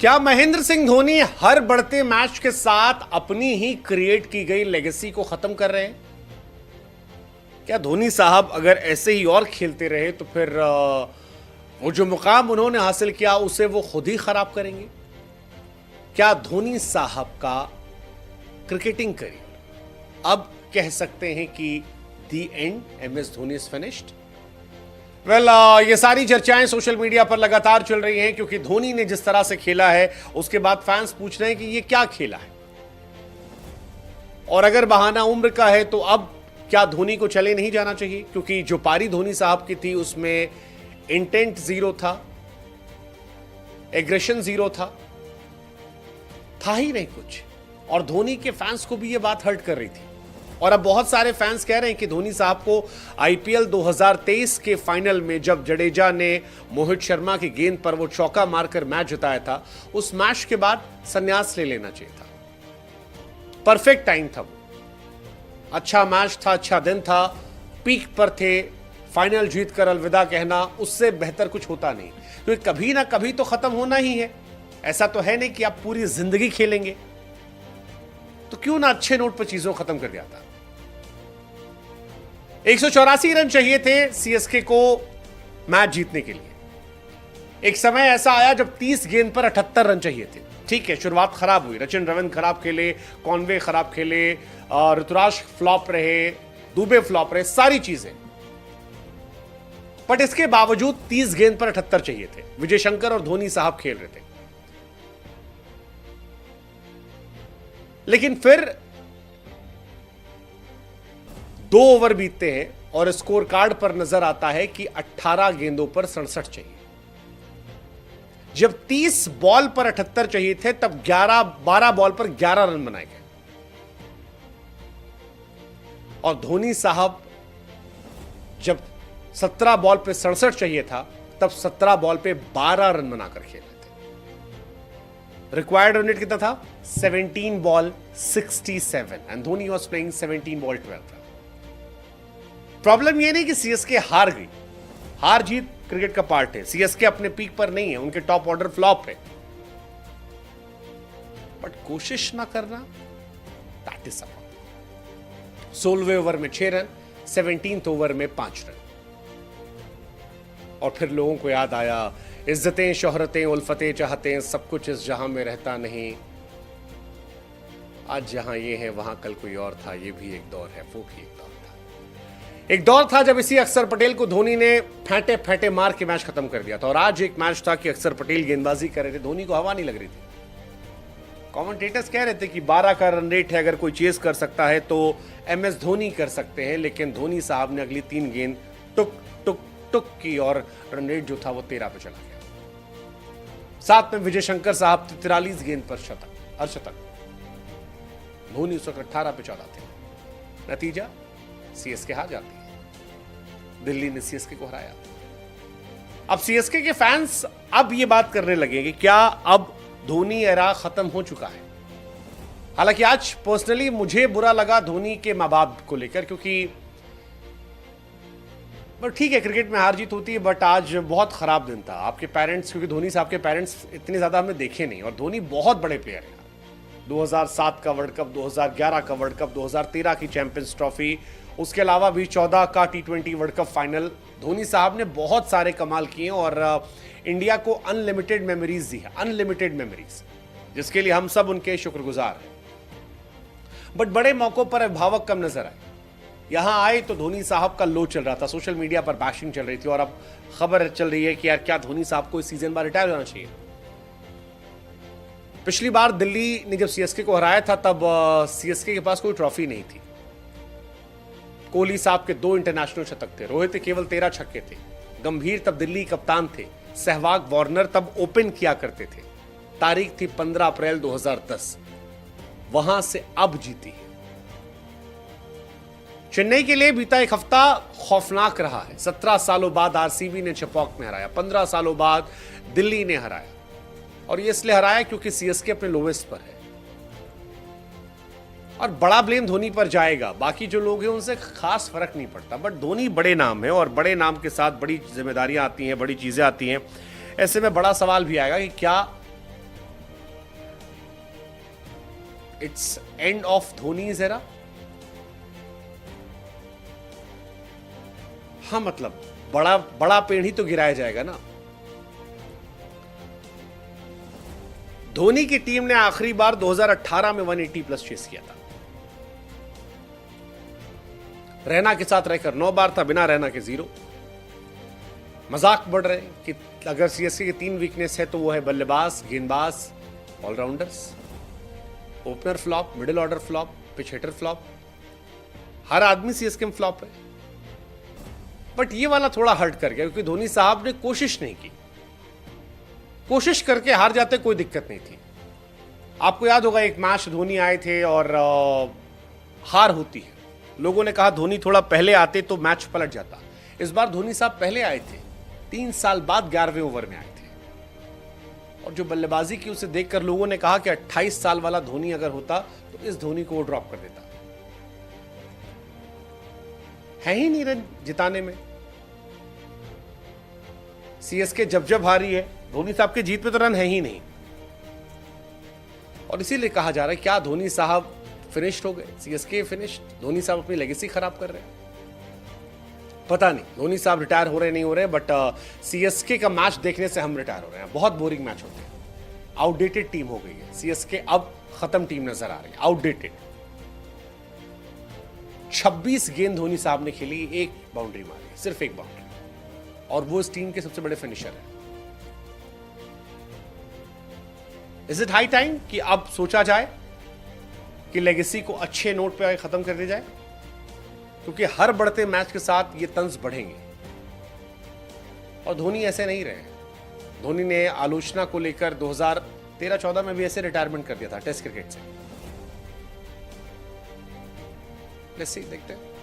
क्या महेंद्र सिंह धोनी हर बढ़ते मैच के साथ अपनी ही क्रिएट की गई लेगेसी को खत्म कर रहे हैं? क्या धोनी साहब अगर ऐसे ही और खेलते रहे तो फिर वो जो मुकाम उन्होंने हासिल किया उसे वो खुद ही खराब करेंगे? क्या धोनी साहब का क्रिकेटिंग करियर अब कह सकते हैं कि the end, MS Dhoni is finished? Well, ये सारी चर्चाएं सोशल मीडिया पर लगातार चल रही हैं क्योंकि धोनी ने जिस तरह से खेला है उसके बाद फैंस पूछ रहे हैं कि ये क्या खेला है, और अगर बहाना उम्र का है तो अब क्या धोनी को चले नहीं जाना चाहिए? क्योंकि जो पारी धोनी साहब की थी उसमें इंटेंट जीरो था, एग्रेशन जीरो था ही नहीं कुछ, और धोनी के फैंस को भी ये बात हर्ट कर रही थी। और अब बहुत सारे फैंस कह रहे हैं कि धोनी साहब को आईपीएल 2023 के फाइनल में जब जडेजा ने मोहित शर्मा की गेंद पर वो चौका मारकर मैच जिताया था, उस मैच के बाद संन्यास ले लेना चाहिए था। परफेक्ट टाइम था वो, अच्छा मैच था, अच्छा दिन था, पीक पर थे, फाइनल जीतकर अलविदा कहना उससे बेहतर कुछ होता नहीं, क्योंकि कभी ना कभी तो खत्म होना ही है। ऐसा तो है नहीं कि आप पूरी जिंदगी खेलेंगे, तो क्यों ना अच्छे नोट पर चीजों खत्म कर दिया था। 184 रन चाहिए थे सीएसके को मैच जीतने के लिए। एक समय ऐसा आया जब 30 गेंद पर 78 रन चाहिए थे। ठीक है, शुरुआत खराब हुई, रचिन रविंद्र खराब खेले, कॉनवे खराब खेले, ऋतुराज फ्लॉप रहे, दुबे फ्लॉप रहे, सारी चीजें, बट इसके बावजूद 30 गेंद पर 78 चाहिए थे। विजय शंकर और धोनी साहब खेल रहे थे, लेकिन फिर 2 ओवर बीतते हैं और स्कोर कार्ड पर नजर आता है कि 18 गेंदों पर 67 चाहिए। जब 30 बॉल पर 78 चाहिए थे तब 12 बॉल पर 11 रन बनाए गए, और धोनी साहब जब 17 बॉल पे 67 चाहिए था तब 17 बॉल पे 12 रन बनाकर खेले थे। रिक्वायर्ड रन रेट कितना था? 17 ball 67, and Dhoni was playing 17 ball 12 run. Problem यह नहीं कि सीएसके हार गई, हार जीत क्रिकेट का पार्ट है। सीएसके अपने पीक पर नहीं है, उनके टॉप ऑर्डर फ्लॉप है, बट कोशिश ना करना, दैट इज अ 16वें ओवर में 6 रन, 17th ओवर में 5 रन, और फिर लोगों को याद आया, इज्जतें शोहरतें उल्फतें चाहते, सब कुछ इस जहां में रहता नहीं, आज जहां ये है वहां कल कोई और था, ये भी एक दौर है, वो भी एक दौर था। एक दौर था जब इसी अक्षर पटेल को धोनी ने फेंटे फेंटे मार के मैच खत्म कर दिया था, और आज एक मैच था कि अक्षर पटेल गेंदबाजी कर रहे थे, धोनी को हवा नहीं लग रही थी। कमेंटेटर्स कह रहे थे कि 12 का रन रेट है, अगर कोई चेस कर सकता है तो एमएस धोनी कर सकते हैं, लेकिन धोनी साहब ने अगली 3 गेंद टुक टुक टुक की और रन रेट जो था वो 13 पे चला गया। साथ में विजय शंकर साहब 43 गेंद पर अर्धशतक, धोनी उस वक्त 18 पे 14 थे। नतीजा, सीएसके हार जाती है, दिल्ली ने सीएसके को हराया। अब सीएसके के फैंस अब ये बात करने लगे कि क्या अब धोनी एरा खत्म हो चुका है? हालांकि आज पर्सनली मुझे बुरा लगा धोनी के मां बाप को लेकर, क्योंकि बट ठीक है, क्रिकेट में हार जीत होती है, बट आज बहुत खराब दिन था। आपके पेरेंट्स, क्योंकि धोनी साहब के पेरेंट्स इतने ज्यादा हमने देखे नहीं, और धोनी बहुत बड़े प्लेयर हैं। 2007 का वर्ल्ड कप, 2011 का वर्ल्ड कप, 2013 की चैंपियंस ट्रॉफी, उसके अलावा भी 14 का T20 world cup final, Dhoni साहब ने बहुत सारे कमाल किए और इंडिया को अनलिमिटेड मेमोरीज दी है, अनलिमिटेड मेमोरीज, जिसके लिए हम सब उनके शुक्रगुजार हैं। बट बड़े मौकों पर अभिभावक कम नजर आए। यहां आए तो धोनी साहब का लो चल रहा था, सोशल मीडिया पर बैशिंग चल रही थी, और अब खबर चल रही है कि यार क्या धोनी साहब को इस सीजन बाद रिटायर होना चाहिए। पिछली बार दिल्ली ने जब सीएसके को हराया था तब सीएसके के पास कोई ट्रॉफी नहीं थी। कोहली साहब के 2 इंटरनेशनल शतक थे, रोहित के केवल 13 छक्के थे, गंभीर तब दिल्ली कप्तान थे, सहवाग, वार्नर तब ओपन किया करते थे। तारीख थी 15 अप्रैल 2010, वहां से अब जीती है। चेन्नई के लिए बीता एक हफ्ता खौफनाक रहा है। 17 सालों बाद आरसीबी ने चपॉक में हराया, 15 सालों बाद दिल्ली ने हराया, और ये इसलिए हराया क्योंकि सीएसके अपने लोवेस्ट पर है। और बड़ा ब्लेम धोनी पर जाएगा, बाकी जो लोग हैं उनसे खास फर्क नहीं पड़ता, बट धोनी बड़े नाम है, और बड़े नाम के साथ बड़ी जिम्मेदारियां आती हैं, बड़ी चीजें आती हैं। ऐसे में बड़ा सवाल भी आएगा कि क्या it's end of Dhoni's era? हाँ, मतलब बड़ा बड़ा पेड़ ही तो गिराया जाएगा ना। धोनी की टीम ने आखिरी बार 2018 में 180 प्लस चेस किया था। रैना के साथ रहकर 9 बार था, बिना रैना के 0। मजाक बढ़ रहे कि अगर सीएसके की 3 वीकनेस है तो वो है बल्लेबाज, गेंदबाज, allrounders. Opener flop, middle order flop, pinch hitter flop. हर आदमी सीएसके में फ्लॉप है। बट ये वाला थोड़ा हर्ट कर गया क्योंकि धोनी साहब ने कोशिश नहीं की। कोशिश करके हार जाते कोई दिक्कत नहीं थी। आपको याद होगा एक मैच धोनी आए थे और हार होती है। लोगों ने कहा धोनी थोड़ा पहले आते तो मैच पलट जाता। इस बार धोनी साहब पहले आए थे, 3 साल बाद 11वें ओवर में आए थे। और जो बल्लेबाजी की उसे देखकर लोगों ने कहा कि 28 साल वाला धोनी अगर होता तो इस धोनी को वो ड्रॉप कर देता। है ही नहीं रन जिताने में। सीएसके जब जब हारी है, धोनी साहब के जीत पे तो रन है ही नहीं। और इसीलिए कहा जा रहा है क्या धोनी साहब फिनिश्ड हो गए, सीएसके फिनिश्ड, धोनी साहब अपनी लेगेसी खराब कर रहे हैं। पता नहीं धोनी साहब रिटायर हो रहे नहीं हो रहे, बट सीएसके का मैच देखने से हम रिटायर हो रहे हैं। बहुत बोरिंग मैच होते हैं। आउटडेटेड टीम हो गई है सीएसके, अब खत्म टीम नजर आ रही है, आउटडेटेड। 26 गेंद धोनी साहब ने खेली, 1 बाउंड्री मारी, सिर्फ 1 बाउंड्री, और वो इस टीम के सबसे बड़े फिनिशर हैं। इज इट हाई टाइम कि अब सोचा जाए कि लेगेसी को अच्छे नोट पे खत्म कर दिया जाए? क्योंकि हर बढ़ते मैच के साथ ये तंज बढ़ेंगे। और धोनी ऐसे नहीं रहे। धोनी ने आलोचना को लेकर 2013-14 में भी ऐसे रिटायरमेंट कर दिया था टेस्ट क्रिकेट से। लेट्स सी, देखते हैं।